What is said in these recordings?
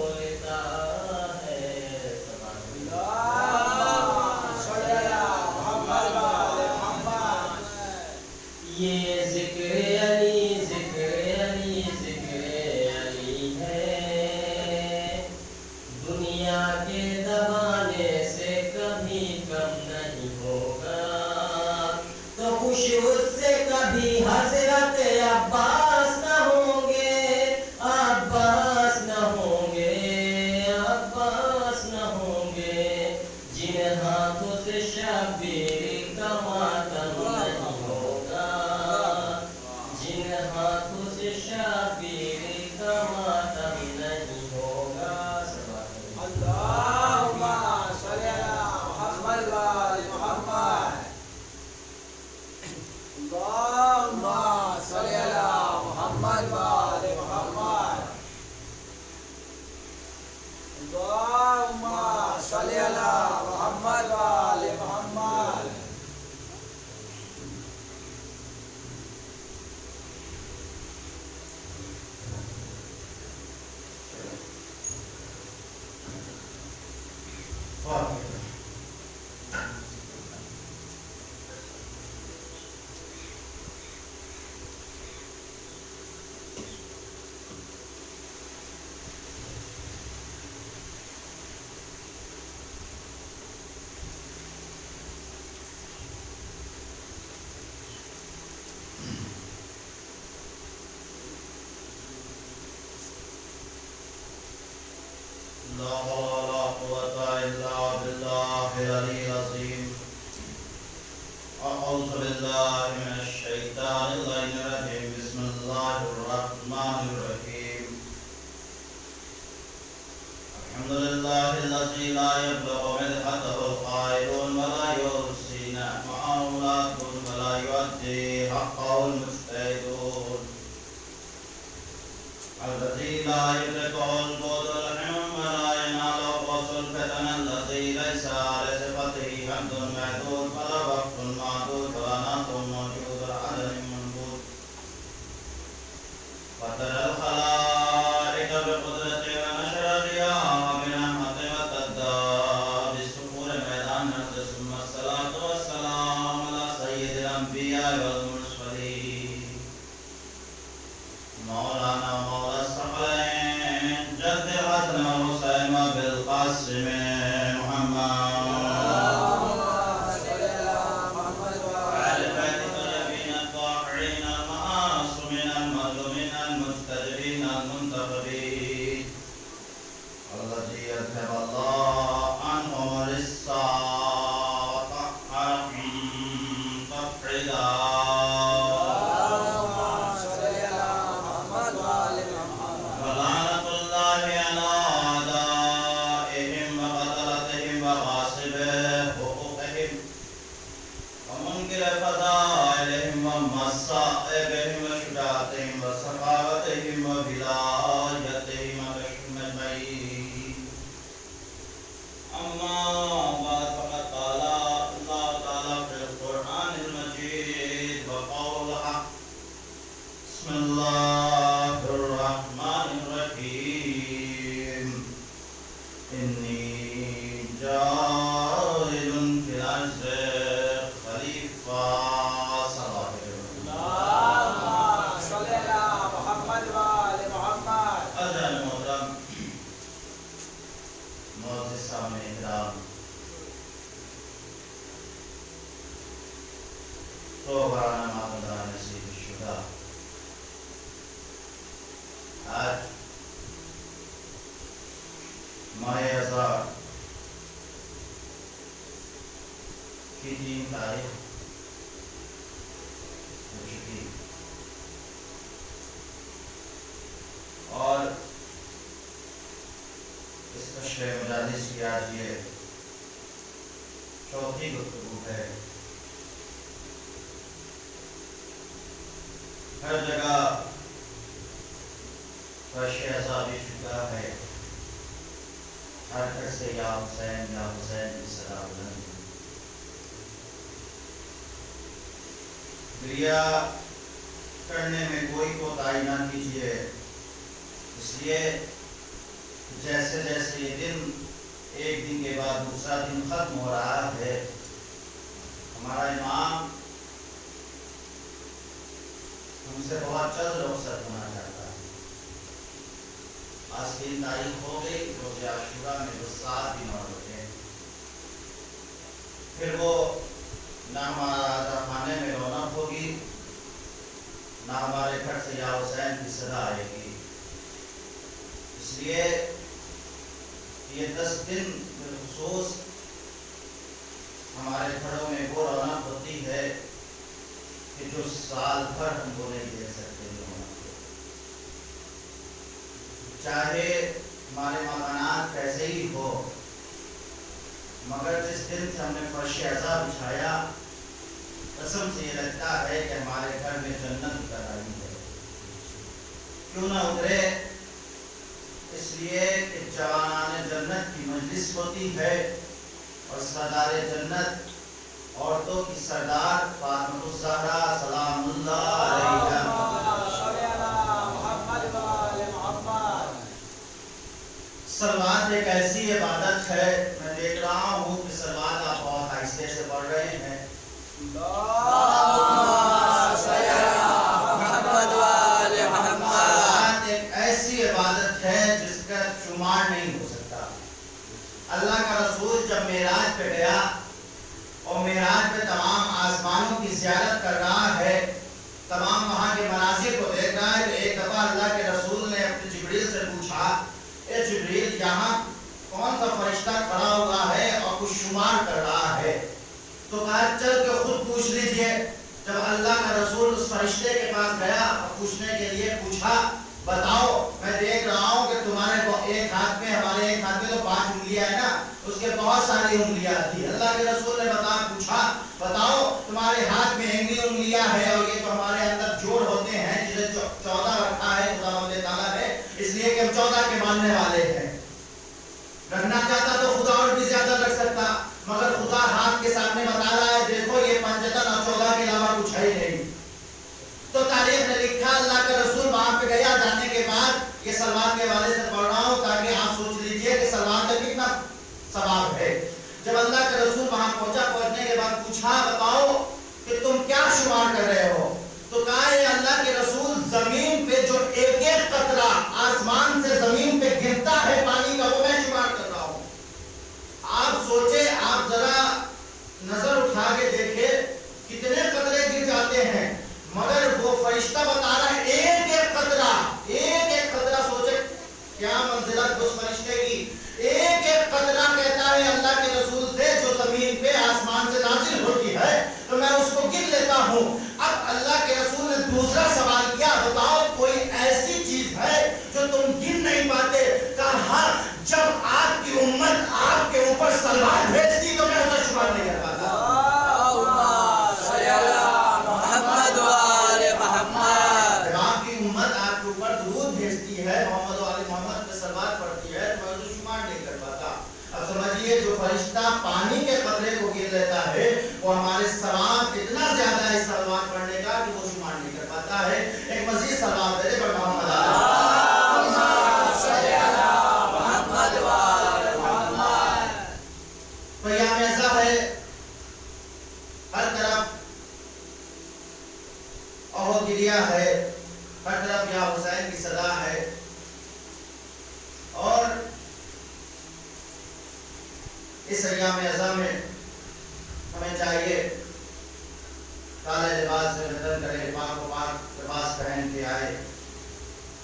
بولتا ہے یہ ذکر علی ذکر علی ذکر علی ہے دنیا کے دبانے سے کبھی کم نہیں ہوگا تو خوش اس سے کبھی حضرت عباس نہ ہوں گے عباس نہ ہوں گے عباس نہ ہوں گے جن ہاتھوں سے شبیر کا ماتم نہیں ہوگا جن ہاتھوں سے شبیر کا ماتم نہیں ہوگا اللهم صل على محمد وآل محمد اللهم صل على محمد وآل محمد اللهم صل على محمد وآل محمد لا حول ولا قوة إلا بالله العلي العظيم أعوذ بالله من الشيطان اللعين الرجيم بسم الله الرحمن الرحيم الحمد لله الذي لا يبلغ مدحته القائلون ولا يحصي نعمه العادون ولا يؤدي حقه المجتهدون الذي لا يدركه البعد العلم ولا يناله قصر الفتن الذي ليس على صفته حد محدود ولا وقت معدود ولا ناط موجود ولا عدد منبوذ وترى الخلائق بقدرته ونشر الرياح بنعمته وتدعى بالسحور ميدان الأرض ثم الصلاة والسلام على سيد الأنبياء والمرسلين مولانا مولا الثقلين جد الحسن والحسين وبالقاسم محمد وعلى البيت الطيبين الطاهرين المعصومين المظلومين المستجيبين المنتخبين الذي يذهب الله عنهم الرجس وطهرهم تطهيرا ولعنة الله على أعدائهم وقتلتهم وغاصبي حقوقهم ومنكر فضائلهم ومصائبهم وشجاعتهم وسخاوتهم وبلايتهم وبشرهم أجمعين أما بعد فقد قال الله تعالى في القرآن المجيد وقول الحق بسم الله الرحمن الرحيم إني جاعل في الأرض خليفة صلى الله عليه وسلم اللهم صل على محمد وآل محمد حضرات محترم معزز سامعین اکرام صوبانہ ماندان نصیب شدہ آج ماہ آذار کی 3 تاریخ ہو چکی اور اس نشر مجالس کی آج یہ 4تھی گفتگو ہے. ہر جگہ فرش عذابی شدہ ہے، ہر گھر سے یا حسین کی صدا بلند. گریہ کرنے میں کوئی کوتاہی نہ کیجیے، اس لیے جیسے جیسے یہ دن ایک دن کے بعد دوسرا دن ختم ہو رہا ہے، ہمارا امام ہم سے بہت جلد رخصت ہونا چاہتا ہے۔ آج 3 تاریخ ہو گئی، روز عاشورہ میں جو 7 دن اور ہوتے ہیں، پھر وہ نہ ہمارا راجہ خانے میں رونق ہوگی، نہ ہمارے گھر سے یا حسین کی صدا آئے گی۔ اس لیے یہ 10 دن بالخصوص ہمارے گھروں میں وہ رونق ہوتی ہے کہ جو سال بھر ہم کو نہیں دے سکتے رونق کو۔ چاہے ہمارے مکانات کیسے ہی ہو، مگر جس دن سے ہم نے فرش عزا بچھایا، قسم سے یہ لگتا ہے کہ ہمارے گھر میں جنت اتر آئی ہے۔ کیوں نہ اترے؟ اس لیے کہ جوانان جنت کی مجلس ہوتی ہے اور سردار جنت عورتوں کی سردار فاطمہ الزہرا سلام اللہ علیہا۔ صلوات ایک ایسی عبادت ہے، میں دیکھ رہا ہوں کہ صلوات آپ بہت آہستہ سے پڑھ رہے ہیں۔ صلوات ایک ایسی عبادت ہے جس کا شمار نہیں ہو سکتا۔ اللہ کا رسول جب معراج پہ گیا اور معراج پہ تمام آسمانوں کی زیارت کر رہا ہے، تمام وہاں کے مناظر کو دیکھ رہا ہے، تو ایک دفعہ اللہ کے رسول نے اپنے جبریل سے پوچھا، اے جبریل، یہاں کون سا فرشتہ کھڑا ہوا ہے اور کچھ شمار کر رہا ہے؟ تو کہا چل کے خود پوچھ لیجئے۔ جب اللہ کا رسول اس فرشتے کے پاس گیا اور پوچھنے کے لیے پوچھا، بتاؤ میں دیکھ رہا ہوں کہ تمہارے ایک ہاتھ میں، ہمارے ایک ہاتھ میں تو 5 انگلیاں ہیں نا، اس کے بہت ساری انگلیاں تھی۔ اللہ کے رسول نے پوچھا، بتاؤ تمہارے ہاتھ میں انگلیاں ہے اور یہ تو ہمارے اندر جوڑ ہوتے ہیں جسے 14 رکھا ہے خدا مند تعالیٰ نے، اس لیے کہ ہم 14 کے ماننے والے ہیں۔ رکھنا چاہتا تو خدا اور بھی زیادہ رکھ سکتا، مگر خدا ہاتھ کے سامنے بتا رہا ہے دیکھو یہ 15 اور 14 کے علاوہ کچھ ہے ہی نہیں۔ تو تاریخ نے لکھا اللہ کا رسول وہاں پہ گیا، جانے کے بعد یہ سلوات کے حوالے سے پڑھ رہا ہوں تاکہ آپ سوچ لیجئے کہ سلوات کا کتنا ثواب ہے۔ جب اللہ کے رسول وہاں پہنچا، پہنچنے کے بعد پوچھا بتاؤ کہ تم کیا شمار کر رہے ہو؟ تو کہا ہے اللہ کے رسول زمین پہ جو ایک ایک قطرہ آسمان سے زمین پہ گرتا ہے پانی کا، وہ میں شمار کر رہا ہوں۔ آپ سوچے، آپ ذرا نظر اٹھا کے دیکھے کتنے قطرے گر جاتے ہیں، مگر وہ فرشتہ بتا رہا ہے ایک ایک قطرہ سوچے کیا منزلت اس فرشتے کی۔ ایک ایک قطرہ کہتا ہے اللہ کے رسول سے جو زمین پہ آسمان سے نازل ہوتی ہے تو میں اس کو گر لیتا ہوں۔ اب اللہ کے رسول نے دوسرا سوال کیا، بتاؤ کوئی ایسی چیز ہے جو تم گر نہیں پاتے؟ کہا جب آپ کی امت آپ کے اوپر سلوات بھیجتی تو میں اسے شمار نہیں کر پاتا۔ جب آپ کی امت آپ کے اوپر درود بھیجتی ہے، محمد و آل محمد پہ صلوات پڑھتی ہے تو میں اسے شمار نہیں کر پاتا۔ اب سمجھیے جو فرشتہ پانی کے قطرے کو گر لیتا ہے وہ ہمارے ثواب اتنا زیادہ ہے صلوات پڑھنے کا کہ وہ شمار نہیں کر پاتا ہے۔ ایک مزید صلوات دے دے پر محمد پیام ایسا ہے، ہر طرف احد گریا ہے، ہر طرف یا حسین کی صدا ہے، اور اس ایام اعظم میں ہمیں چاہیے کالے لباس سے بدل کرے، پاک و پاک لباس پہن کے آئے۔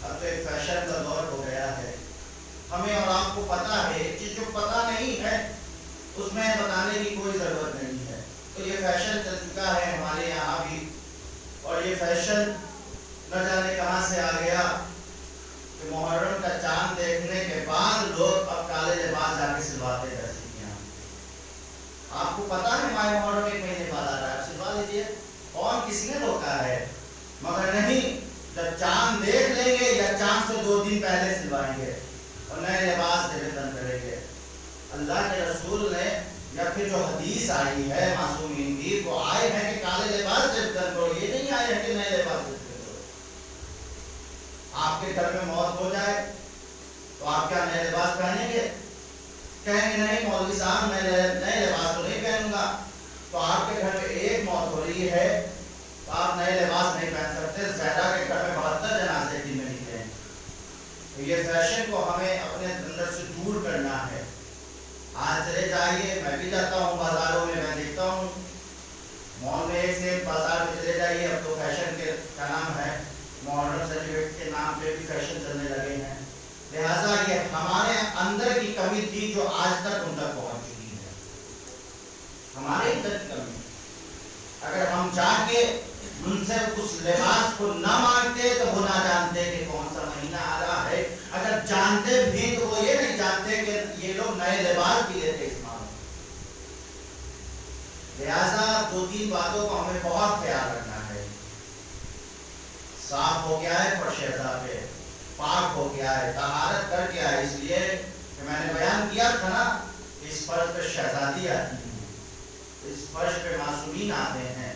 اب تو ایک فیشن کا دور ہو گیا ہے، ہمیں اور آپ کو پتا ہے، ایک چیز جو پتا نہیں ہے اس میں بتانے کی کوئی ضرورت نہیں ہے۔ تو یہ فیشن چل چکا ہے ہمارے یہاں بھی، اور یہ فیشن نہ جانے کہاں سے آ گیا کہ محرم کا چاند دیکھنے کے بعد لوگ اب کالے لباس جا کے سلواتے ہیں سیکھیاں۔ آپ کو پتا ہے ماہ محرم ایک مہینے بعد آ رہا ہے، سلوا لیجیے، کون کس نے روکا ہے؟ مگر نہیں، جب چاند دیکھ لیں گے یا چاند سے 2 دن پہلے سلوائیں گے اور نئے لباس دن کریں گے۔ اللہ کے رسول نے یا پھر جو حدیث آئی ہے معصومین کی، وہ آئے ہیں کہ کالے لباس دن کرو، یہ نہیں آئے ہیں کہ نئے لباس دن کرو۔ آپ کے گھر میں موت ہو جائے تو تو آپ کیا نئے لباس پہنیں گے؟ کہیں گے نہیں مولوی صاحب میں نئے لباس تو نہیں پہنوں گا. تو آپ کے گھر میں ایک موت ہو رہی ہے تو آپ نئے لباس نہیں پہن سکتے. زیادہ کے گھر میں 72 جنازے دن میں نکلے ہیں. تو یہ فیشن کو ہمیں اپنے اندر سے دور کرنا ہے. آج چلے جائیے، میں بھی جاتا ہوں بازاروں میں، میں دیکھتا ہوں مال میں ایک سے بازار میں چلے جائیے، اب تو فیشن کے کیا نام ہے، ماڈرن سرٹیفکیٹ کے نام پہ بھی فیشن چلنے لگے ہیں. لہٰذا یہ ہمارے اندر کی کمی تھی جو آج تک ان تک پہنچ چکی ہے. ہمارے اندر کی کمی. اگر ہم جا کے ان سے اس لباس کو نہ مانگتے تو وہ نہ جانتے کہ کون سا مہینہ آ رہا ہے. اگر جانتے بھی تو وہ یہ نہیں جانتے کہ یہ لوگ نئے لباس بھی لیتے اس ماہ. لہٰذا 2-3 باتوں کو ہمیں بہت خیال رکھنا ہے. صاف ہو گیا ہے فرش اعضاء پہ، پاک ہو گیا ہے، طہارت کر کے آئے. اس لیے کہ میں نے بیان کیا تھا نا، اس فرش پہ شہزادی آتی ہیں، اس فرش پہ معصومین آتے ہیں.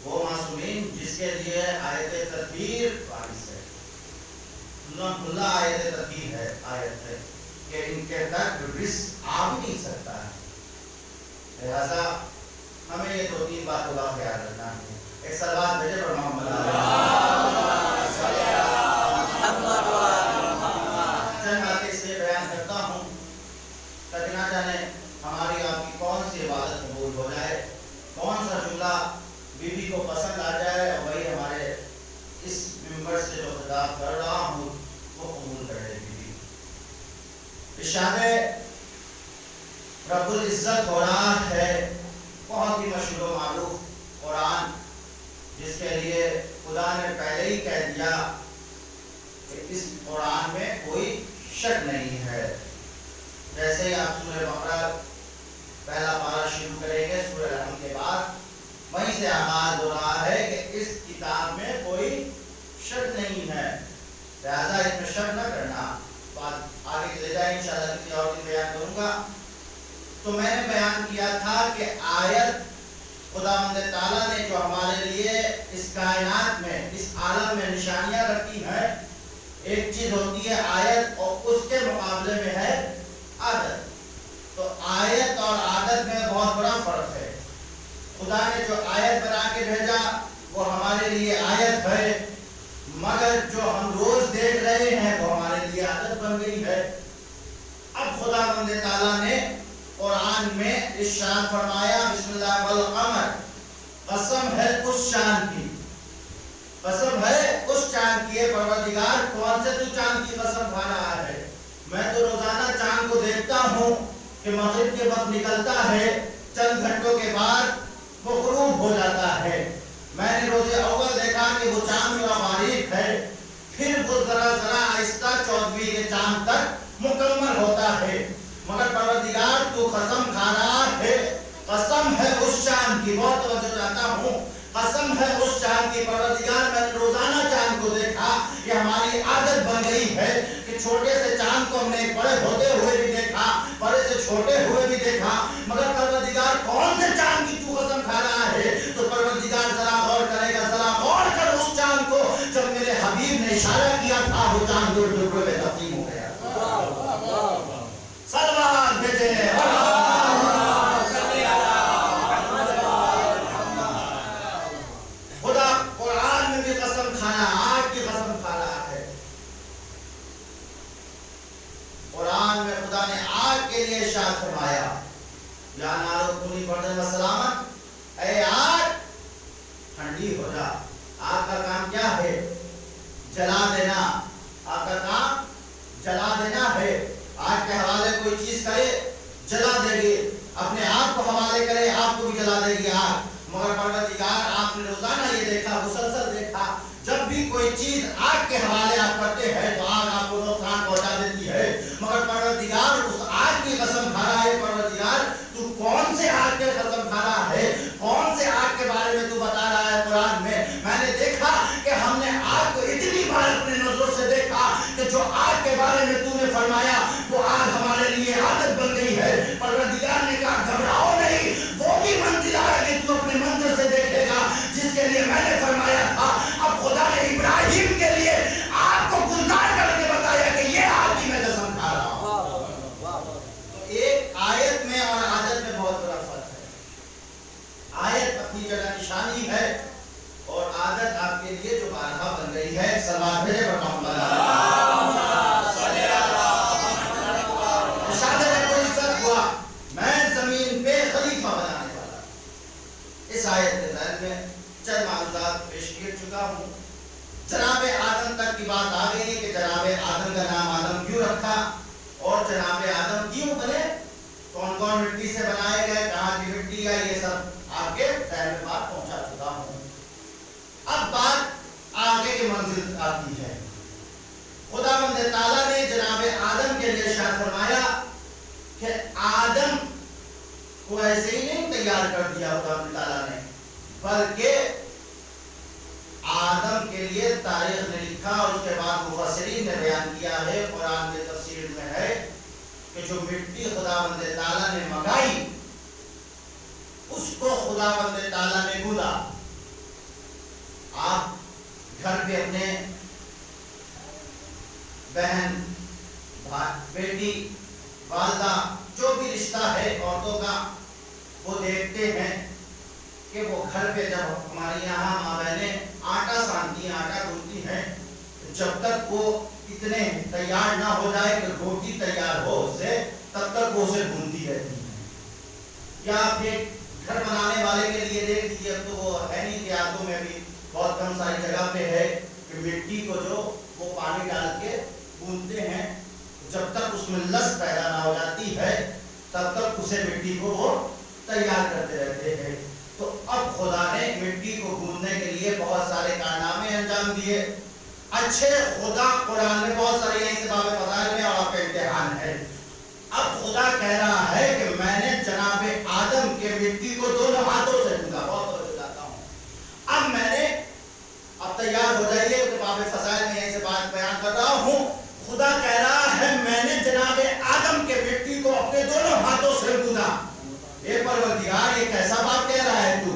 وہ معصومین جس کے لیے آیت تطہیر باعث ہے، کھلا آیت تطہیر ہے، آیت ہے کہ ان کے تک رزق آ بھی نہیں سکتا ہے. لہذا ہمیں یہ 2-3 باتوں کا خیال رکھنا ہے. ایک صلوات بھیجے پر محمد چند باتیں اس لیے بیان کرتا ہوں تاکہ نہ جانے ہماری آپ کی کون سی عبادت قبول ہو جائے، کون سا جملہ بی بی کو پسند آ جائے اور وہی ہمارے اس ممبر سے جو خطاب کر رہا ہوں وہ قبول کرے. بی بی ارشاد رب العزت ہو رہا ہے، بہت ہی مشہور و معروف قرآن، جس کے لیے خدا نے پہلے ہی کہہ دیا کہ اس قرآن میں کوئی شک نہیں ہے. جیسے ہی آپ سورہ بقرہ پہلا پارہ شروع کریں گے سورہ رحم کے بعد، وہیں سے آغاز ہو رہا ہے کہ اس کتاب میں کوئی شک نہیں ہے، لہذا اس میں شک نہ کرنا. بات آگے چلے جائیں انشاءاللہ کسی اور دن بیان کروں گا. تو میں نے بیان کیا تھا کہ آیت خداوند تعالیٰ نے جو ہمارے لیے اس کائنات میں، اس عالم میں نشانیاں رکھی ہیں، ایک چیز ہوتی ہے آیت اور اس کے مقابلے میں ہے عادت. تو آیت اور عادت میں بہت بڑا فرق ہے. خدا نے جو آیت بنا کے بھیجا وہ ہمارے لیے آیت ہے، مگر جو ہم روز دیکھ رہے ہیں وہ ہمارے لیے عادت بن گئی ہے. اب خداوند تعالیٰ نے قرآن میں ارشاد فرمایا بسم اللہ والقمر، قسم ہے اس چاند کی، قسم ہے اس چاند کی. پروردگار کون سے تو چاند کی قسم کھا رہا ہے؟ میں تو روزانہ چاند کو دیکھتا ہوں کہ مغرب کے وقت نکلتا ہے، چند گھنٹوں کے بعد وہ غروب ہو جاتا ہے. میں نے روز اول دیکھا کہ وہ چاند میرا باریک ہے، پھر وہ ذرا ذرا آہستہ 14ویں کے چاند تک مکمل ہوتا ہے. مگر پروردگار تو قسم کھا رہا ہے، قسم ہے اس چاند کی. بہت توجہ چاہتا ہوں، قسم ہے اس چاند کی. پروردگار میں نے روزانہ چاند کو دیکھا. یہ ہماری عادت بن گئی ہے کہ چھوٹے سے چاند کو ہم نے بڑے ہوتے ہوئے بھی دیکھا، بڑے سے چھوٹے ہوئے بھی دیکھا. مگر پروردگار کون سے چاند کی تو قسم کھا رہا ہے؟ تو پروردگار ذرا غور کرے گا، ذرا غور کر اس چاند کو جب میرے حبیب نے اشارہ کیا تھا وہ چاند دو ٹکڑوں میں تقسیم ہو گیا. صلوات بھیجے. خدا قرآن میں بھی قسم کھانا، آگ کی قسم کھا رہا ہے. قرآن میں خدا نے آگ کے لیے ارشاد فرمایا یا نار کونی بردن و سلامت، اے آگ ٹھنڈی ہو جا. آگ کا کام کیا ہے؟ جلا دینا. آگ کا کام جلا دینا ہے. آگ کے حوالے کوئی چیز کرے جلا دے گی، اپنے آپ کو حوالے کرے آپ کو بھی جلا دے گی آگ. مگر پروردگار آپ نے روزانہ یہ دیکھا، مسلسل دیکھا، جب بھی کوئی چیز آگ کے حوالے آپ کرتے ہیں تو آگ آپ کو نقصان پہنچا دیتی ہے. مگر پروردگار اس آگ کی قسم کھا رہا ہے. پروردگار تو کون سے آگ کے قسم کھا رہا ہے؟ کون سے آگ کے بارے میں تو بتا رہا ہے قرآن میں؟ میں نے دیکھا کہ ہم نے آگ کو اتنی بار اپنے نظروں سے دیکھا کہ جو آگ کے بارے میں تو نے فرمایا وہ آگ ہمارے لیے عادت بن گئی ہے. پروردگار نے کہا گھبراؤ نہیں، وہ بھی منزل آئے گی تو اپنے منظر سے دیکھے گا جس کے لیے میں نے فرمایا تھا. اب خدا نے ابراہیم کے لیے آگ کو گلزار کر کے بتایا کہ یہ آگ کی میں قسم کھا اور جناب آدم کیوں بنے، کون کون مٹی سے بنائے گئے، کہاں کی مٹی ہے، یہ سب آپ کے ذہن میں بات پہنچا چکا ہوں۔ اب بات آگے کی منزل آتی ہے۔ خداوند تعالیٰ نے جناب آدم کے لیے ارشاد فرمایا کہ آدم کو ایسے ہی نہیں تیار کر دیا خداوند تعالیٰ نے، بلکہ آدم کے لیے تاریخ نے لکھا اور اس کے بعد مفسرین نے بیان کیا ہے، قرآن میں تفسیر میں ہے کہ جو مٹی خداوند تعالیٰ نے منگائی اس کو خداوند تعالیٰ نے گودا۔ آپ گھر پہ اپنے بہن، بیٹی، والدہ، جو بھی رشتہ ہے عورتوں کا، وہ دیکھتے ہیں کہ وہ گھر پہ جب ہماری یہاں ماں بہنیں آٹا سانتی ہیں، آٹا گوندتی ہیں، جب تک وہ اتنے تیار نہ ہو جائے کہ روٹی تیار ہو اس سے، تب تک وہ اسے گوندتی رہتی ہیں۔ یا پھر گھر بنانے والے کے لیے دیکھ لیجیے، اب تو وہ ہے نہیں، دیہاتوں میں بھی بہت کم ساری جگہ پہ ہے کہ مٹی کو جو وہ پانی ڈال کے گوندتے ہیں، جب تک اس میں لس پیدا نہ ہو جاتی ہے تب تک اسے مٹی کو وہ تیار کرتے رہتے ہیں۔ تو اب خدا نے مٹی کو گوندنے کے لیے بہت سارے کارنامے انجام دیے۔ اچھے خدا قرآن میں بہت سارے یہیں سے باب فضائل میں اور آپ کا امتحان ہے۔ اب خدا کہہ رہا ہے کہ میں نے جناب آدم کے مٹی کو دونوں ہاتھوں سے گوندا۔ بہت توجہ چاہتا ہوں۔ اب میں نے، اب تیار ہو جائیے کہ باب فضائل میں یہیں سے بات بیان کر رہا ہوں۔ خدا کہہ رہا ہے میں نے جناب آدم کے مٹی کو اپنے دونوں ہاتھوں سے گوندا۔ اے پروردگار، یہ کیسا بات کہہ رہا ہے تو؟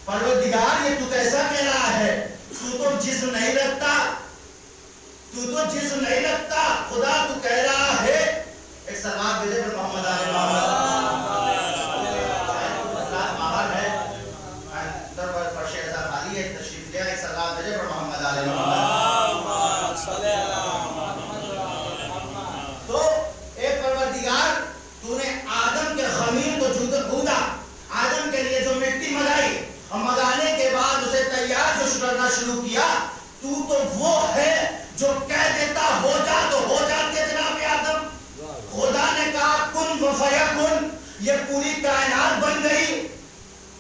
پروردگار، یہ تو کیسا کہہ رہا ہے؟ تو جسم نہیں رکھتا، تو جسم نہیں رکھتا، خدا تو کہہ رہا ہے۔ ایک سلام بھیجے پر محمد علیہ باہر ہے، اندر پر فرش ازا خالی ہے، تشریف لیا، ایک سلام بھیجے پر محمد علیہ تو اے پروردگار، تو نے آدم کے خمیر کو گوندا، آدم کے لیے جو مٹی منگائی اور منگانے کے بعد اسے تیار جو کرنا شروع کیا، تو وہ ہے جو کہہ دیتا ہو جا تو ہو جاتے جناب آدم۔ خدا نے کہا کن و فیکن، یہ پوری کائنات بن گئی۔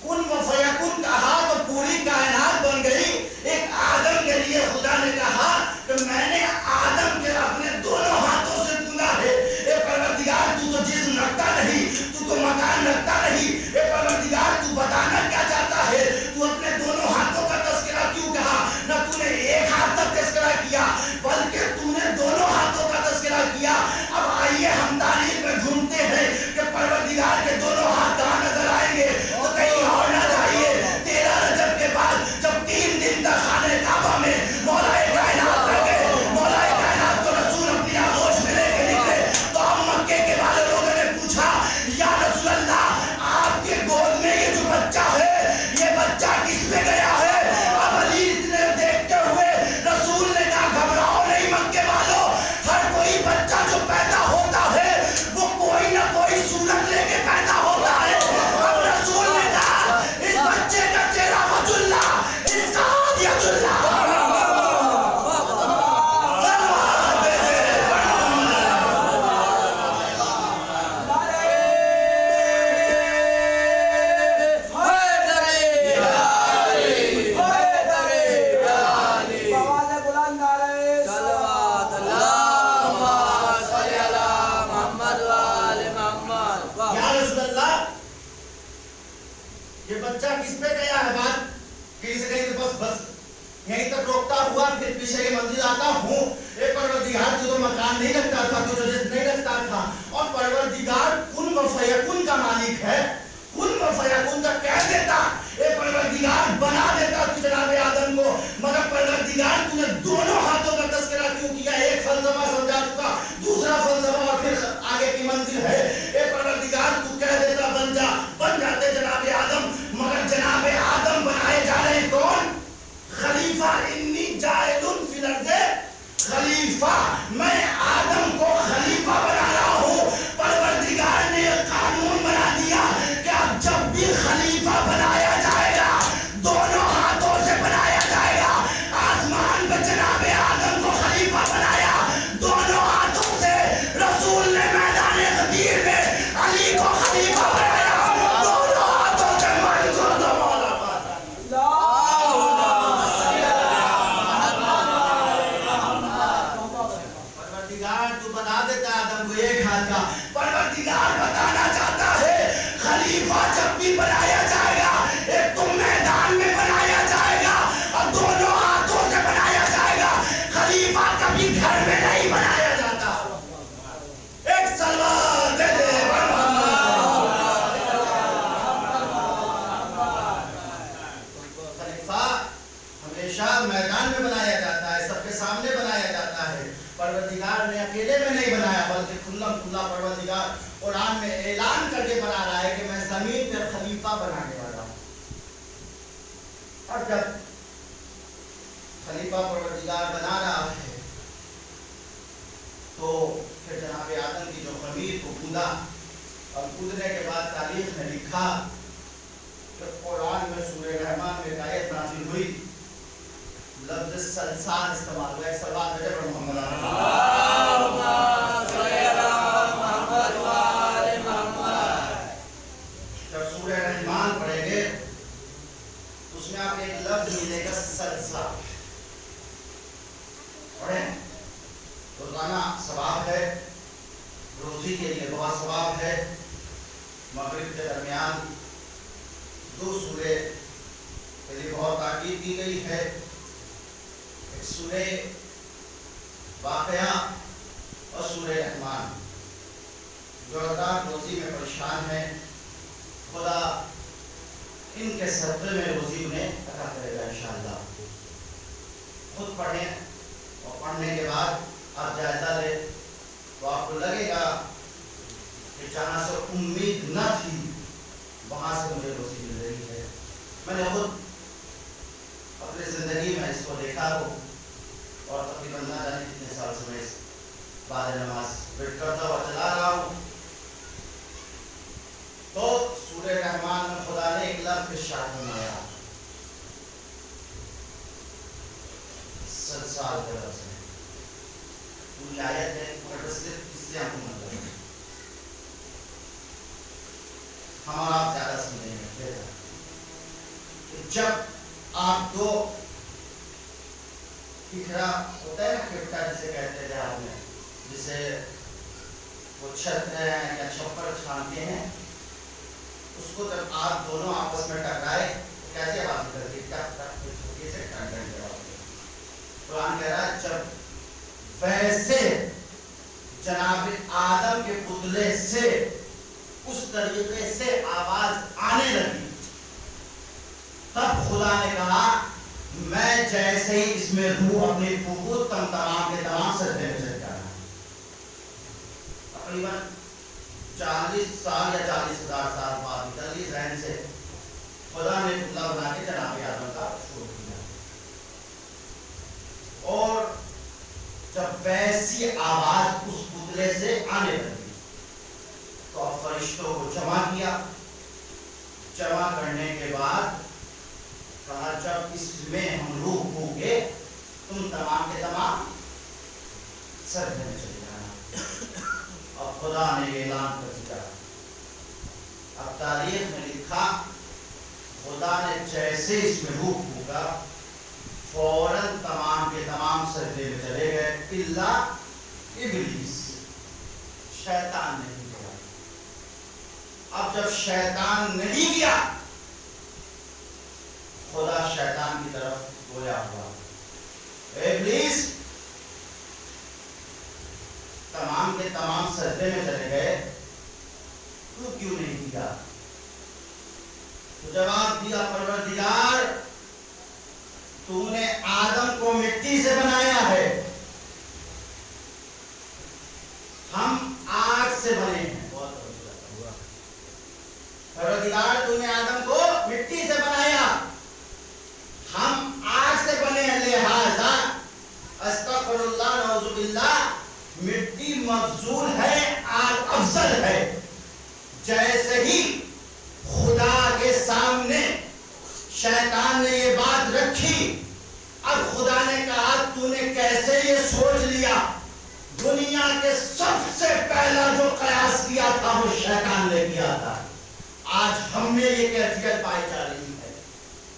کن و فیکن کہا تو پوری کائنات بن گئی۔ ایک آدم کے لیے خدا نے کہا کہ میں نے آدم کے اپنے دونوں ہاتھوں سے گوندا ہے۔ اے پروردگار، تو جسم رکھتا نہیں، تو مکان رکھتا نہیں۔ اے پروردگار، تو بتانا کیا چاہتا ہے؟ تو اپنے دونوں ہاتھوں کا تذکرہ کیوں کہا؟ نہ تو نے ایک ہاتھ تک تذکرہ کیا بلکہ تو نے دونوں ہاتھوں کا تذکرہ کیا۔ اب آئیے ہم تاریخ میں ڈھونڈتے ہیں کہ پروردگار کے دونوں ہاتھ کہاں نظر آئیں گے، تو کہیں اور نہ جائیے۔ 13 رجب کے بعد جب 3 دن تک خانہ کعبہ میں مولا کائنات رکھے، مولا کائنات کو رسول اپنی آغوش میں لے کے نکلے، تو ہم مکے کے والے لوگوں نے پوچھا یا رسول اللہ، آپ کے گود میں یہ جو بچہ ہے، یہ بچہ کس پہ گیا ہے؟ اب علی اتنے دیکھتے ہوئے رسول نے کہا گھبراؤ نہیں مکے والوں، ہر کوئی بچہ جو پیدا ہوتا ہے وہ کوئی نہ کوئی صورت لے کے پیدا ہوتا ہے۔ اب رسول نے کہا اس بچے کا چہرہ وجہ اللہ، اس کا عادیت اللہ۔ یہ بچہ کس پہ گیا ہے؟ بات کہیں سے کہیں تو بس یہیں تک روکتا ہوا، پھر پیچھے کی منزل آتا ہوں۔ اے پروردگار، تو مکان نہیں رکھتا تھا، تو جسم نہیں رکھتا تھا، اور پروردگار کن و فیکن کا مالک ہے، کن و فیکن کا کہہ دیتا۔ اے پروردگار، بنا دیتا تو جناب آدم کو، مگر پروردگار تو نے دونوں ہاتھوں کا تذکرہ کیوں کیا؟ ایک فلسفہ سمجھا چکا، دوسرا فلسفہ اور پھر آگے کی منزل ہے۔ اے پروردگار، تو کہہ دیتا بن جا، بن جاتے جناب آدم، مگر جناب آدم بنائے جا رہے ہیں کون؟ خلیفہ۔ انی جاعل فی الارض خلیفہ، میں آدم کو خلیفہ بنا جائے گا. پروردگار بتانا چاہتا ہے خلیفہ جب بھی بنایا جائے گا ایک تو میدان میں بنایا جائے گا اور دونوں ہاتھوں سے بنایا جائے گا. خلیفہ کبھی گھر میں نہیں بنایا جاتا. ایک سلوات دے دے میدان میں بنایا جاتا ہے, سب کے سامنے بنایا جاتا ہے. پروردگار نے اکیلے میں نہیں بنایا بلکہ کھلم کھلا پروردگار قرآن میں اعلان کر کے بنا رہا ہے کہ میں زمین پر خلیفہ بنانے والا ہوں. اور جب خلیفہ پروردگار بنا رہا ہے تو پھر جناب آدم کی جو خمیر کو کھودا اور کھودنے کے بعد تاریخ میں لکھا کہ قرآن میں سورہ رحمان میں آیت نازل ہوئی, لفظ سلسال استعمال ہوا. ایک سوال بیٹے پر محمد جب سورہ رحمان پڑھیں گے اس میں آپ ایک لفظ ملے گا سلسال. پڑھیں, روزانہ ثواب ہے, روزی کے لیے بہت ثواب ہے. مغرب کے درمیان 2 سورے کے لیے بہت تاکید کی گئی ہے. ایک سورہ واقعہ اور سورہ رحمان. جو حضرات روزی میں پریشان ہیں خدا ان کے صدقے میں روزی انہیں عطا کرے گا انشاءاللہ. خود پڑھیں اور پڑھنے کے بعد آپ جائزہ لیں تو آپ کو لگے گا کہ جہاں سے امید نہ تھی وہاں سے مجھے روزی مل رہی ہے. میں نے خود اپنی زندگی میں اس کو دیکھا ہو اور تقریباً نہ جانے کتنے سال سے میں اس بعد نماز ویٹ کرتا ہوا چلا رہا ہوں. تو سورہ رحمان میں خدا نے ایک لفظ ارشاد فرمایا سلسال کے لفظ ہے. پوری آیت ہے مگر صرف اس سے ہم مطلب ہم اور آپ زیادہ سمجھیں گے. جب آپ دو ٹھیکرا ہوتا ہے نا, کپٹا جسے کہتے ہیں آپ میں, جسے وہ چھت یا چھپر چھانتے ہیں, اس کو جب آپ دونوں آپس میں ٹکرائے تو کیسی آواز کرتی ہے؟ ٹک ٹک چھوٹی سے ٹک ٹک کی آواز. قرآن کہہ رہا ہے جب ویسے جناب آدم کے پتلے سے اس طریقے سے آواز آنے لگی تب خدا نے کہا میں جیسے ہی اس میں روح اپنی پھونکوں تمام کے تمام سجدے میں چل جانا. تقریباً 40 سال یا 40,000 سال بعد نکلی ذہن سے خدا نے پتلا بنا کے جناب آدم کا شروع کیا. اور جب ویسی آواز اس پتلے سے آنے لگی تو فرشتوں کو جمع کیا. جمع کرنے کے بعد کہا جب اس میں ہم روح پھونکے تم تمام کے تمام سجدے میں چلے جانا. اب خدا نے اعلان کر دیا. اب تاریخ میں لکھا خدا نے جیسے اس میں روح پھونکا فوراً تمام کے تمام سجدے میں چلے گئے الا ابلیس, شیطان نہیں گیا. اب جب شیطان نہیں گیا خدا شیطان کی طرف گویا ہوا, ابلیس تمام کے تمام سجدے میں چلے گئے, تو کیوں نہیں کیا؟ تو جواب دیا پروردگار تو نے آدم کو مٹی سے بنایا ہے, ہم آگ سے بنے ہیں. پروردگار تو نے آدم کو مٹی سے بنایا, ہم آگ سے بنے ہیں, لہذا استغفر اللہ نعوذ باللہ مٹی مفضول ہے, آگ افضل ہے. جیسے ہی خدا کے سامنے شیطان نے یہ بات رکھی, اب خدا نے کہا تو نے کیسے یہ سوچ لیا؟ دنیا کے سب سے پہلا جو قیاس کیا تھا وہ شیطان نے کیا تھا. آج ہم میں یہ کیفیت پائی جا رہی ہے.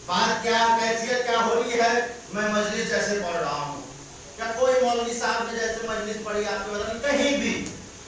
بات کیا کیفیت کیا ہو رہی ہے؟ میں مجلس جیسے پڑھ رہا ہوں, کیا کوئی مولوی صاحب نے جیسے مجلس پڑھی آپ کے بدن کہیں بھی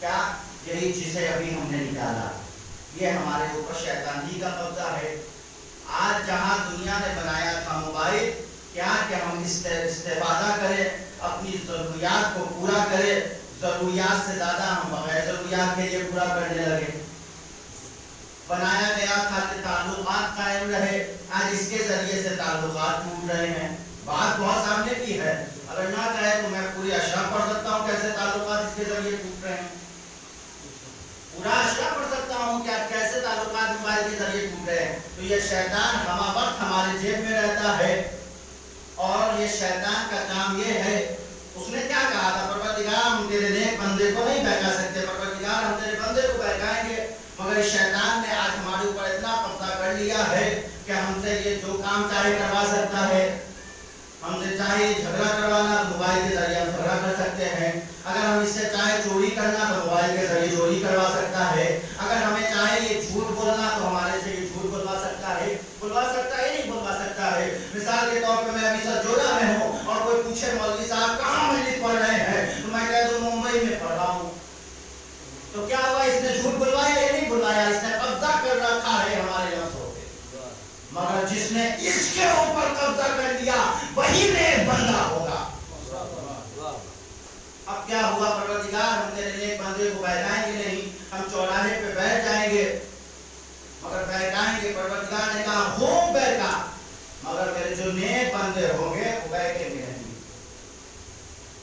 کیا؟ یہی جسے ابھی ہم نے نکالا، یہ ہمارے اوپر شیطان ہی کا قبضہ ہے۔ آج جہاں دنیا نے بنایا تھا موبائل، کیا کہ ہم استفادہ کریں، اپنی ضروریات کو پورا کریں، ضروریات سے زیادہ ہم بغیر ضروریات کے لیے پورا کرنے لگے۔ بنایا گیا تھا کہ تعلقات قائم رہے، آج اس کے ذریعے سے تعلقات ٹوٹ رہے ہیں۔ بات بہت سامنے کی ہے، اگر نہ کہے تو میں پوری اشرا پڑھ سکتا ہوں کیسے تعلقات اس کے ذریعے ٹوٹ رہے ہیں، پورا اشرا پڑھ سکتا ہوں کہ کیسے تعلقات موبائل کے ذریعے ٹوٹ رہے ہیں۔ تو یہ شیطان ہمہ وقت ہمارے جیب میں رہتا ہے، اور یہ شیطان کا کام یہ ہے، اس نے کیا کہا تھا؟ پروردگار ہم تیرے نیک بندے کو نہیں بہکا سکتے، پروردگار ہم تیرے بندے کو بہکائیں گے، مگر شیطان نے آج ہمارے اوپر اتنا قبضہ کر لیا ہے کہ ہم سے یہ جو کام چاہے کروا سکتا ہے۔ ہم سے چاہے جھگڑا کروانا تو موبائل کے ذریعے ہم جھگڑا کر سکتے ہیں، اگر ہم اس سے چاہے چوری کرنا تو موبائل کے ذریعے چوری کروا سکتا ہے، اگر ہمیں چاہے یہ جھوٹ بولنا تو ہمارے سے یہ جھوٹ بلوا سکتا ہے نہیں بلوا سکتا ہے۔ مثال کے طور پہ میں ابھی سجولہ میں ہوں اور کوئی پوچھے مولوی صاحب کہاں مجلس پڑھ رہے ہیں، تو میں کہہ دوں ممبئی میں پڑھ رہا ہوں، تو کیا ہوا؟ اس نے جھوٹ بلوایا یا نہیں بلوایا؟ اس نے قبضہ کر رکھا ہے ہمارے لفظوں پہ، مگر جس نے اس کے اوپر قبضہ کر لیا وہی نیک بندہ ہوگا۔ اب کیا ہوا؟ پروردگار ہم تیرے نیک بندے کو بہکائیں گے نہیں، ہم چوراہے پہ بیٹھ جائیں گے مگر بہکائیں گے۔ پروردگار نے کہا ہوں بہکا، مگر میرے جو نیک بندے ہوں گے وہ بہکیں گے نہیں۔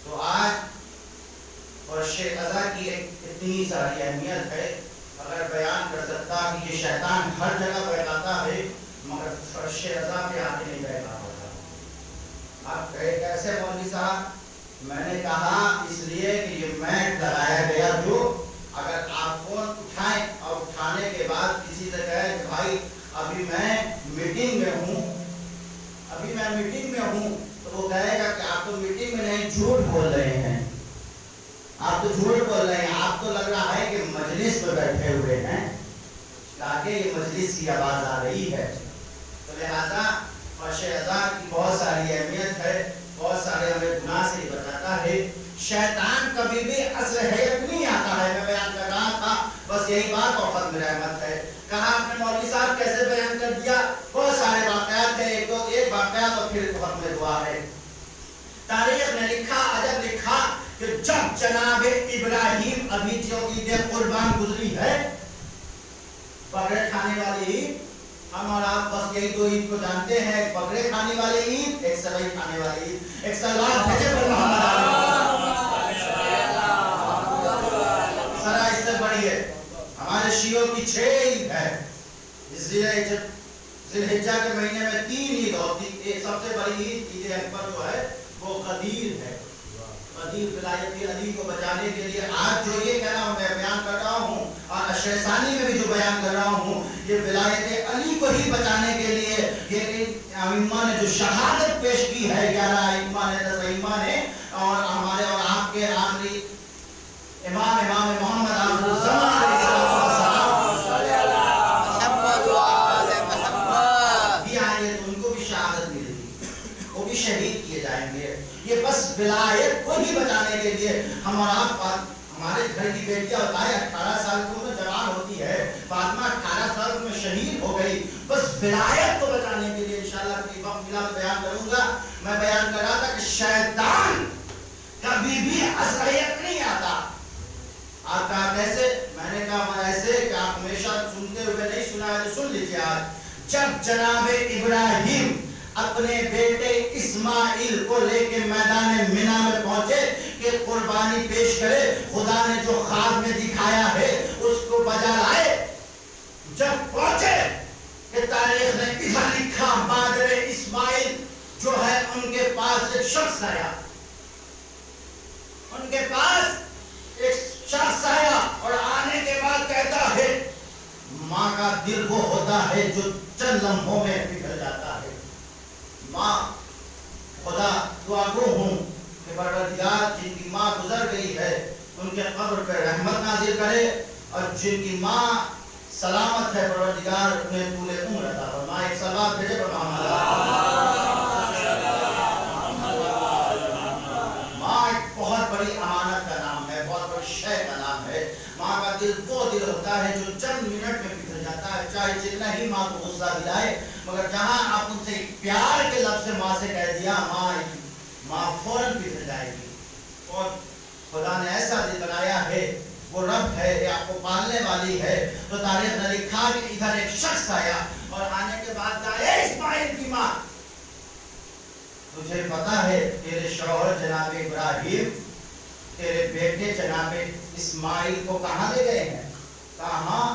تو آج فرش ازا کی اتنی ساری اہمیت ہے، اگر بیان کر سکتا کہ یہ شیطان ہر جگہ بہکاتا ہے مگر فرش ازا پہ آتے نہیں بہکا ہوتا۔ آپ کہے کیسے مولوی صاحب؟ میں نے کہا اس لیے کہ یہ میٹ لگایا گیا، جو اگر آپ فون اٹھائیں اور اٹھانے کے بعد کسی سے کہے کہ بھائی ابھی میں میٹنگ میں ہوں، تو وہ کہے گا کہ آپ تو میٹنگ میں نہیں، جھوٹ بول رہے ہیں، آپ تو جھوٹ بول رہے ہیں، آپ تو لگ رہا ہے کہ مجلس پہ بیٹھے ہوئے ہیں، تاکہ یہ مجلس کی آواز آ رہی ہے۔ تو لہذا فرش ازا کی بہت ساری اہمیت ہے، بہت سارے ہمیں گناہ سے بچاتا ہے۔ شیطان کبھی بھی اصل حیت نہیں آتا ہے، میں بیان کر رہا تھا، بس یہی بات اور ختم رحمت ہے۔ کہا آپ نے مولوی صاحب کیسے بیان کر دیا؟ بہت سارے واقعات ہیں، ایک واقعات اور پھر ختم دعا ہے۔ تاریخ نے لکھا، عجب لکھا کہ جب جناب ابراہیم ابھی جو عید قربان گزری ہے، بکرے کھانے والی عید، ہم اور آپ بس یہی دو عید کو جانتے ہیں، ایک بکرے کھانے والی عید، ایک سوئی کھانے والی عید، ایک سلوات بھیجے پر سرا اس سے بڑی ہے۔ ہمارے شیعوں کی 6 عید ہے، اس لیے ذی الحجہ کے مہینے میں 3 عید ہوتی، ایک سب سے بڑی عید عید اکبر جو ہے وہ قدیر ہے۔ قدیر ولایت علی کو بچانے کے لیے آج جو یہ کہنا میں بیان کر رہا ہوں، اور اشرِ ثانی میں بھی جو بیان کر رہا ہوں، یہ ولایت علی کو ہی بچانے کے لیے یہ ائمہ نے جو شہادت پیش کی ہے، 11 ائمہ نے، 10 ائمہ نے، اور ہمارے اور آپ کے آخری امام محمد آخر الزمان علیہ السلام بھی آئیں گے تو ان کو بھی شہادت ملے گی، وہ بھی شہید کیے جائیں گے۔ یہ بس ولایت کو ہی بچانے کے لیے ہم اور آپ، ہمارے گھر کی بیٹیاں بتائیں 18 سال کی عمر جوان ہوتی ہے، فاطمہ 18 سال میں شہید ہو گئی، بس ولایت کو بچانے کے لیے انشاءاللہ کوئی وقت ملا تو بیان کروں گا۔ میں بیان کر رہا تھا کہ شیطان کبھی بھی اصلیت نہیں آتا۔ آپ کہا کیسے؟ میں نے کہا ایسے کہ آپ ہمیشہ سنتے ہوئے نہیں سنا ہے تو سن لیجیے۔ آج جب جناب ابراہیم اپنے بیٹے اسماعیل کو لے کے میدان منی میں پہنچے کہ قربانی پیش کرے، خدا نے جو خواب میں دکھایا ہے اس کو بجا لائے۔ جب پہنچے کہ تاریخ نے ادھر لکھا، مادر اسماعیل جو ہے ان کے پاس ایک شخص آیا، ان کے پاس ایک شخص آیا اور آنے کے بعد کہتا ہے، ماں کا دل وہ ہوتا ہے جو چند لمحوں میں پگھل جاتا ہے۔ ماں خدا دعا گو ہوں کہ پروردگار جن کی ماں گزر گئی ہے ان کے قبر پہ رحمت نازل کرے، اور جن کی ماں سلامت ہے پروردگار انہیں طول عمر عطا فرمائے۔ ایک صلوات بھیجے پر محمد۔ ماں ایک بہت بڑی امانت کا نام ہے، بہت بڑی شے کا نام ہے۔ وہ دل ہوتا ہے جو چند منٹ میں بگڑ جاتا ہے، چاہے جتنا ہی ماں کو غصہ دلائے، مگر جہاں آپ ان سے پیار کے لفظ سے ماں سے کہہ دیا ماں فوراً بگڑ جائے گی۔ اور خدا نے ایسا دل بنایا ہے، وہ رب ہے، یہ آپ کو پالنے والی ہے۔ تو تاریخ نے لکھا کہ ادھر ایک شخص آیا اور آنے کے بعد کہا، اے اسماعیل کی ماں، تجھے پتا ہے تیرے شوہر جناب ابراہیم تیرے بیٹے جناب اسماعیل کو کہاں لے گئے ہیں؟ کہاں؟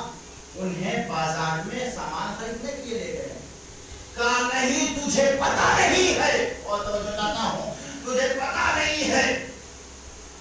انہیں بازار میں سامان خریدنے کے لیے لے گئے ہیں۔ کہا نہیں، تجھے پتا نہیں ہے، اور توجہ چاہتا ہوں، تجھے پتا نہیں ہے۔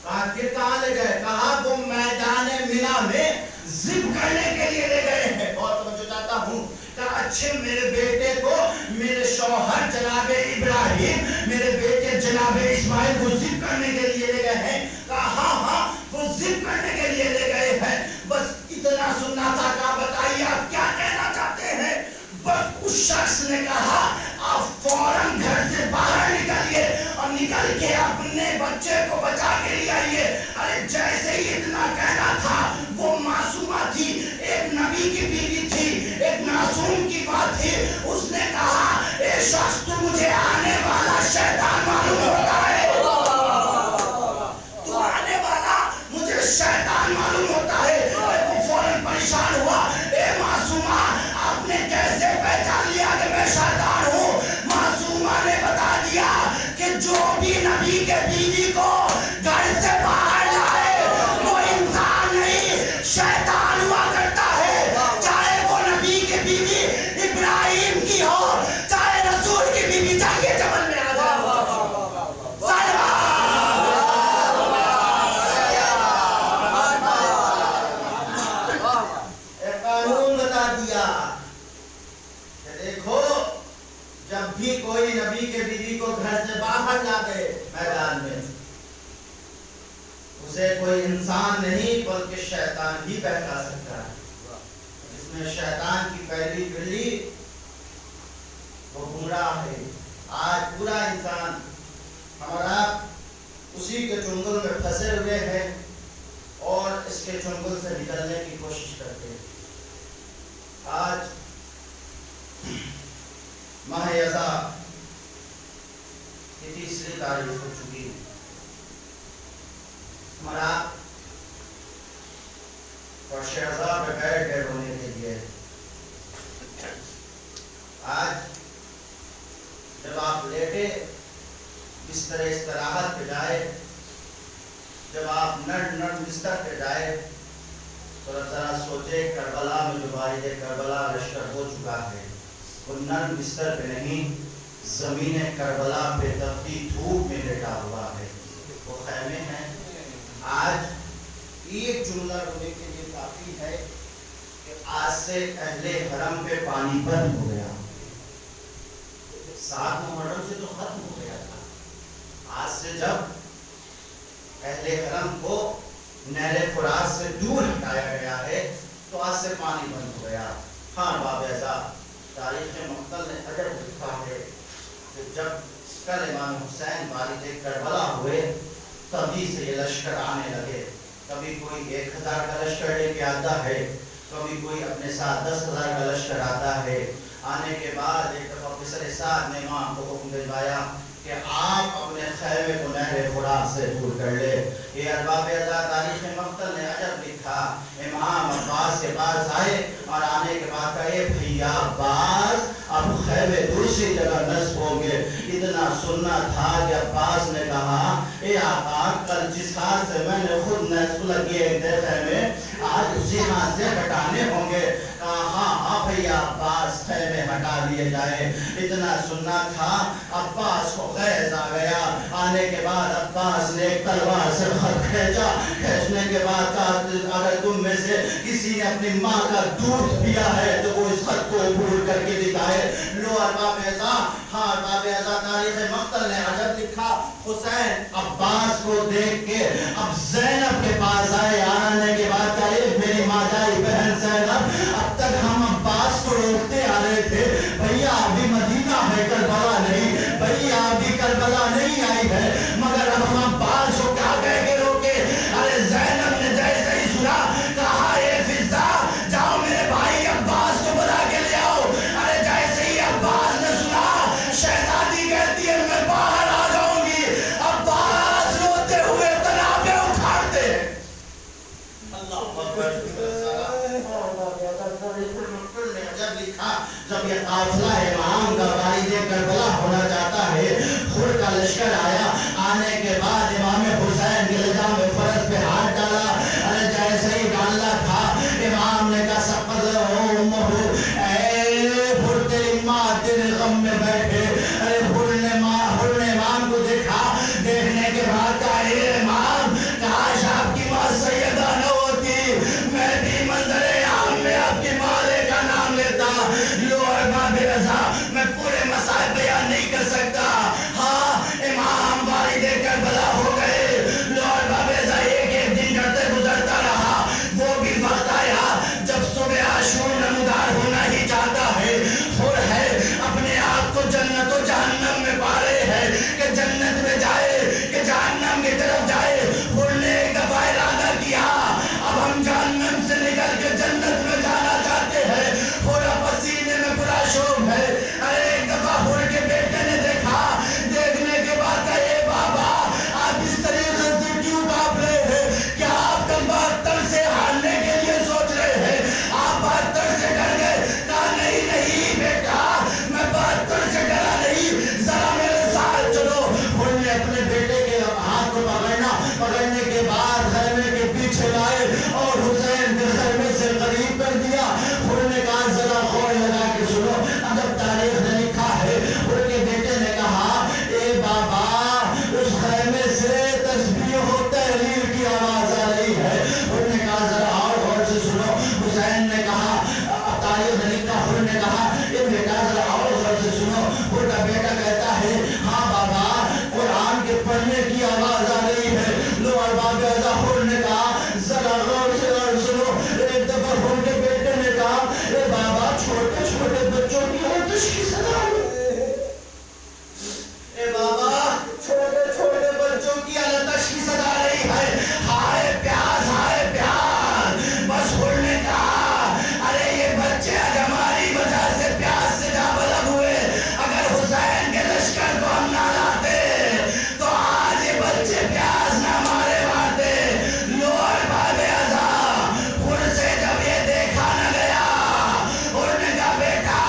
کہا پھر کہاں لے گئے؟ کہا وہ میدان مینا میں ذبح کرنے کے لیے لے گئے ہیں، اور توجہ چاہتا ہوں۔ کہا اچھے میرے بیٹے کو، میرے شوہر جناب ابراہیم میرے بیٹے جناب اسماعیل کو ذبح کرنے کے لیے لے گئے ہیں؟ کہا ہاں وہ ذبح کرنے کے لیے لے گئے ہیں، بس اتنا سننا تھا۔ کہا بتائیے آپ کیا کہنا چاہتے ہیں؟ بس اس شخص نے کہا آپ فوراً گھر سے باہر نکلیے اور نکل کے اپنے بچے کو بچا کے لے آئیے۔ ارے جیسے ہی اتنا کہنا تھا، وہ معصومہ تھی، ایک نبی کی بیوی تھی، ایک معصوم کی بات تھی، اس نے کہا اے شخص تو مجھے آنے والا شیطان معلوم ہوتا ہے، تو آنے والا مجھے شیطان معلوم ہوتا ہے۔ وہ فوراً پریشان ہوا، اے معصومہ آپ نے کیسے پہچان لیا کہ میں شیطان ہوں؟ معصومہ نے بتا دیا کہ جو بھی نبی کے بیوی کو گھر سے باہر جائے وہ انسان نہیں شیطان ہوا کرتا ہے، چاہے وہ نبی کے بیوی ابراہیم کی ہو، چاہے رسول کی بیوی جنگی جبل میں آ جائے۔ قانون بتا دیا کہ دیکھو جب بھی کوئی نبی کے بیوی کو گھر سے باہر جا دے میدان میں، اسے کوئی انسان نہیں بلکہ شیطان ہی بہکا سکتا ہے۔ جس میں شیطان کی پہلی بلی وہ گمراہ ہے۔ آج پورا انسان ہمارا اسی کے چنگل میں پھنسے ہوئے ہیں اور اس کے چنگل سے نکلنے کی کوشش کرتے ہیں۔ آج ماہ یزا کی 3ری تاریخ ہو چکی ہے۔ ہمارا اور شہزاد پہ بیٹھ گئے رونے کے لیے۔ آج جب آپ لیٹے بستر استراحت پہ جائے، جب آپ نرم بستر پہ جائے تو ذرا سوچے کربلا میں جو والد کربلا لشکر ہو چکا ہے، وہ نرم بستر پہ نہیں، زمین کربلا پہ تپتی دھوپ میں لیٹا ہوا ہے، وہ خیمے ہیں۔ آج ایک جملہ رونے کے لیے کافی ہے کہ آج سے اہل حرم پہ پانی بند ہو گیا۔ 7 محرم سے تو ختم ہو گیا تھا، آج سے جب اہل حرم کو نہر فرات سے دور ہٹایا گیا ہے تو آج سے پانی بند ہو گیا۔ ہاں باب اعزاز، تاریخ مقتل نے عجب لکھا ہے کہ جب کل امام حسین والد کربلا ہوئے تبھی سے یہ لشکر آنے لگے۔ کبھی کوئی 1000 کا لشکر لے کے آتا ہے، کبھی کوئی اپنے ساتھ 10,000 کا لشکر آتا ہے۔ آنے کے بعد ایک دفعہ بسر سعد نے امام کو حکم دلوایا کہ آپ اپنے خیمے کو نہر فرات سے دور کر لے۔ یہ ارباب اعزاز تاریخ مقتل نے عجب لکھا، امام عباس کے پاس آئے اور آنے کے بعد کہے بھیا عباس اب خیمے دوسری جگہ نصب ہوں گے۔ اتنا سننا تھا کہ عباس نے کہا اے آقا کل جس ہاتھ سے میں نے خود نصب لگے تھے خیمے آج اسی ہاتھ سے ہٹانے ہوں گے۔ کہا ہاں بھیا عباس خیمے ہٹا لیے جائے۔ اتنا سننا تھا، عباس کو غیظ آ گیا۔ آنے کے بعد عباس نے ایک تلوار سے خط کھینچا، کھینچنے کے بعد کہا اگر تم میں سے کسی نے اپنی ماں کا دودھ پیا ہے تو وہ اس خط کو عبور کر کے دکھائے۔ لو ارباب اعزاز، ہاں ارباب اعزاز تاریخ مقتل نے عجب لکھا، حسین عباس کو دیکھ کے اب زینب کے پاس آئے۔ آنے کے بعد کہا میری ماجائی بہن زینب اب تک ہم عباس کو روکتے آ رہے تھے، بھیا ابھی مدینہ ہے کربلا نہیں، بھیا ابھی کربلا نہیں آئی ہے، مگر اب ہم عباس کو کیا کہہ کے روکے؟ ارے زینب نے جیسے ہی سنا کہا اے جب یہ قافلہ امام کا والد کربلا ہونا چاہتا ہے، خور کا لشکر آیا، آنے کے بعد امام حسین کے لجام فرض پہ ہاتھ ڈالا، ارے جیسے ہی ڈالنا تھا امام نے کہا سقط امہو، اے خور تیری ماں تیرے غم میں بیٹھے، ارے خور نے امام کو دیکھا، دیکھنے کے بعد کہا اے امام کاش آپ کی ماں سیدہ نہ ہوتی، میں بھی منظر عام میں آپ کی مالے کا نام لیتا، لو ارباب رضا میں پورے مسائل بیان نہیں کر سکتا، ہاں امام والد کربلا ہو گئے، لو ارباب رضا ایک دن کرتے گزرتا رہا، وہ بھی وقت آیا جب صبح عاشور نمودار ہونا ہی چاہتا ہے، خور ہے اپنے آپ کو جنت و جہنم میں پارے ہے کہ جنت میں جائے کہ جہنم کی طرف جائے، خور نے ایک دفعہ ارادہ کیا اب ہم جہنم سے نکل کے جنت میں جانا چاہتے ہیں، خور پسینے میں پورا شوق ہے، ارے ایک دفعہ خور کے بیٹے نے دیکھا، دیکھنے کے بعد کہا اے بابا آپ اس طریقے سے کیوں کاپ رہے ہیں، کیا آپ کل 72 سے ہارنے کے لیے سوچ رہے ہیں، آپ 72 سے ڈر گئے، کہا نہیں بیٹا میں 72 سے ڈرا نہیں، ذرا میرے ساتھ چلو، خور نے اپنے بیٹے کے ہاتھ کو پکڑنے کے بعد خیمے کے پیچھے لائے اور حسین کے خیمے سے قریب کر دیا، خور نے کہا ذرا غور لگا کے سنو، ادب تاریخ نے لکھا ہے، خور کے بیٹے نے کہا اے بابا اس خیمے سے تسبیح و تحلیل کی آواز آ رہی ہے، خور نے کہا ذرا اور غور سے سنو، حسین نے کہا تاریخ نے لکھا، خور نے کہا اے بیٹا ذرا اور غور سے سنو، خور کا بیٹا کہتا ہے ہاں بابا قرآن کے پڑھنے کی آواز آ رہی ہے، لو ارباب رضا خور نے کہا ذرا غور سے اور سنو، ایک دفعہ خور کے بیٹے نے کہا اے بابا چھوٹے چھوٹے بچوں کی آتش کی صدا اے بابا چھوٹے چھوٹے بچوں کی آتش کی صدا رہی ہے، ہائے پیاس، بس خور نے کہا ارے یہ بچے آج ہماری وجہ سے پیاس سے جا بلب ہوئے، اگر حسین کے لشکر کو ہم نہ لاتے تو آج یہ بچے پیاس نہ مارے مارتے، لو ارباب اعضا خور سے جب یہ دیکھا نہ گیا، خور نے کہا بیٹا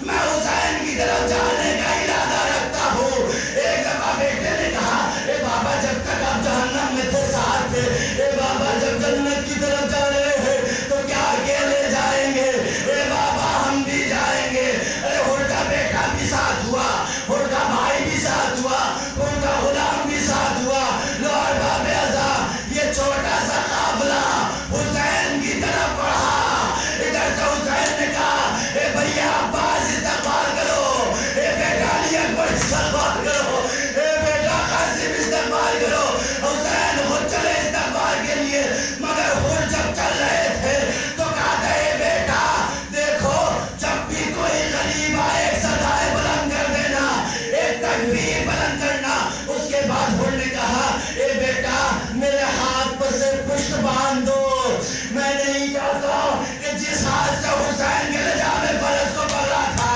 میں حسین کی طرف جانے کا ارادہ رکھتا ہوں، ایک دفعہ بیٹے نے کہا اے بابا جب تک آپ جہنم میں تھے ساتھ تھے، اے بابا جب جنت کی طرف جا رہے ہیں تو کیا اکیلے جائیں گے، اے بابا ہم بھی جائیں گے، ارے خور کا بیٹا بھی ساتھ ہوا، خور کا بھائی بھی ساتھ ہوا، خور کا غلام بھی ساتھ ہوا، لو ارباب اعضا یہ چھوٹا سا قافلہ حسین کی طرف بڑھا، ادھر سے حسین نے کہا اے بھیا عباس استغفار کرو، اے بیٹا علی اکبر استغفار کرو، اے بیٹا قاسم استغفار کرو، حسین خود چلے استغفار کے لیے، مگر خود جب چل رہے تھے تو کہا تھا اے بیٹا دیکھو جب بھی کوئی غریب آئے ایک صدائے بلند کر دینا، ایک تکبیر بلند کرنا، اس کے بعد خود نے کہا اے بیٹا میرے ہاتھ پر سے پشت باندھ دو، میں نہیں چاہتا کہ جس ہاتھ سے حسین کے لجام فرض کو پکڑا تھا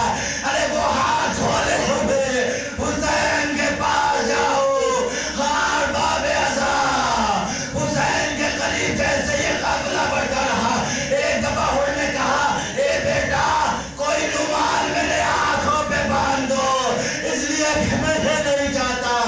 ارے وہ ہاتھ کھولے ہوئے، حسین کے پاس جاؤ، ہاں ارباب اعضا حسین کے قریب جیسے یہ قافلہ بڑھتا رہا، ایک دفعہ خور نے کہا اے بیٹا کوئی رومال میرے آنکھوں پہ باندھ دو، اس لیے کہ میں یہ نہیں چاہتا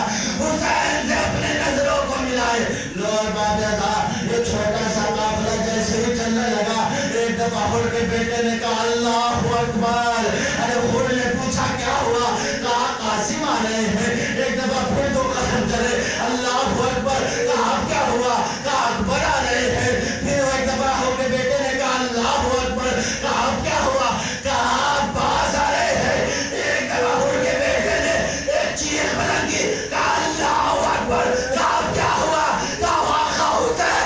حسین سے اپنے نظروں کو ملائے، لو ارباب اعضا یہ چھوٹا سا قافلہ جیسے ہی چلنے لگا، ایک دفعہ خور کے بیٹے نے کہا اللہ اکبر، ارے خور نے پوچھا کیا ہوا، کہا قاسم آ رہے ہیں، ایک دفعہ پھر دو قدم چلے، اللہ اکبر، کہا کیا ہوا، کہا اکبر آ رہے ہیں، پھر ایک دفعہ خور کے بیٹے نے کہا اللہ اکبر، کہا کیا ہوا، کہا عباس آ رہے ہیں، ایک دفعہ خور کے بیٹے نے ایک چیخ بلند کی، کہا اللہ اکبر، کہا کیا ہوا، کہا آقا حسین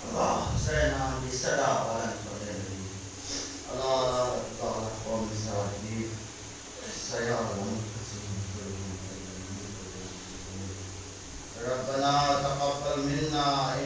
Allah Zainal di sadaran berdiri. Allah Taala komisari saya alam Rabbana taqabbal minna